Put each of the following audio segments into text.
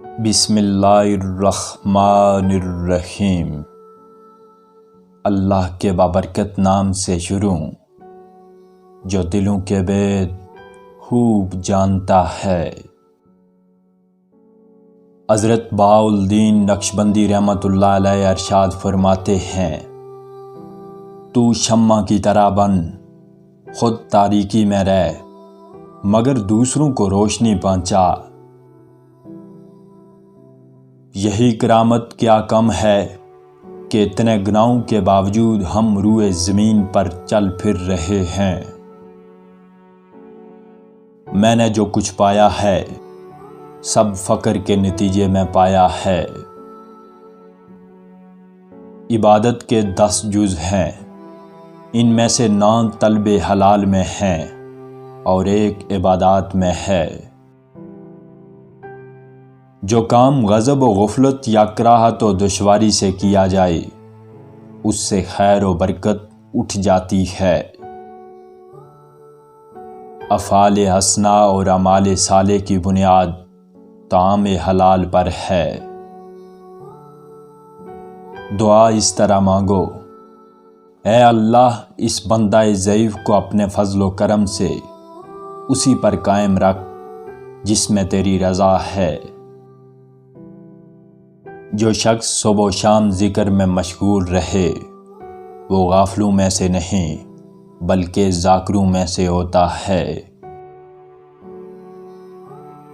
بسم اللہ الرحمن الرحیم۔ اللہ کے بابرکت نام سے شروع، جو دلوں کے بید خوب جانتا ہے۔ حضرت بہاءالدین نقشبندی رحمۃ اللہ علیہ ارشاد فرماتے ہیں، تو شمع کی طرح بن، خود تاریکی میں رہ، مگر دوسروں کو روشنی پہنچا۔ یہی کرامت کیا کم ہے کہ اتنے گناہوں کے باوجود ہم روئے زمین پر چل پھر رہے ہیں۔ میں نے جو کچھ پایا ہے سب فقر کے نتیجے میں پایا ہے۔ عبادت کے 10 جز ہیں، ان میں سے 9 طلب حلال میں ہیں اور 1 عبادات میں ہے۔ جو کام غضب و غفلت یا کراہت و دشواری سے کیا جائے اس سے خیر و برکت اٹھ جاتی ہے۔ افعال حسنہ اور اعمال صالح کی بنیاد طعام حلال پر ہے۔ دعا اس طرح مانگو، اے اللہ اس بندہ ضعیف کو اپنے فضل و کرم سے اسی پر قائم رکھ جس میں تیری رضا ہے۔ جو شخص صبح و شام ذکر میں مشغول رہے وہ غافلوں میں سے نہیں بلکہ ذاکروں میں سے ہوتا ہے۔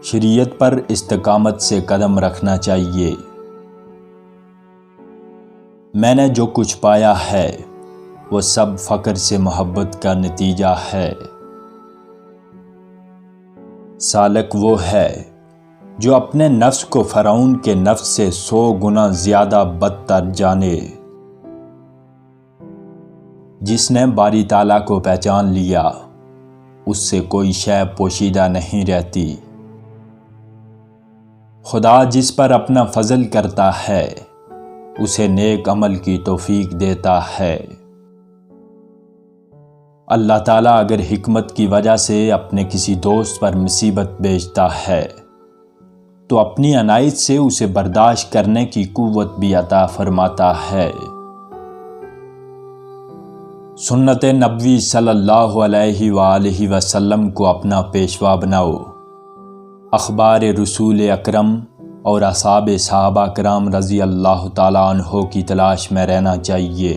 شریعت پر استقامت سے قدم رکھنا چاہیے۔ میں نے جو کچھ پایا ہے وہ سب فقر سے محبت کا نتیجہ ہے۔ سالک وہ ہے جو اپنے نفس کو فرعون کے نفس سے 100 گنا زیادہ بدتر جانے۔ جس نے باری تعالیٰ کو پہچان لیا اس سے کوئی شے پوشیدہ نہیں رہتی۔ خدا جس پر اپنا فضل کرتا ہے اسے نیک عمل کی توفیق دیتا ہے۔ اللہ تعالیٰ اگر حکمت کی وجہ سے اپنے کسی دوست پر مصیبت بھیجتا ہے تو اپنی عنایت سے اسے برداشت کرنے کی قوت بھی عطا فرماتا ہے۔ سنت نبوی صلی اللہ علیہ وآلہ وسلم کو اپنا پیشوا بناؤ۔ اخبار رسول اکرم اور اصحاب صحابہ کرام رضی اللہ تعالیٰ عنہ کی تلاش میں رہنا چاہیے۔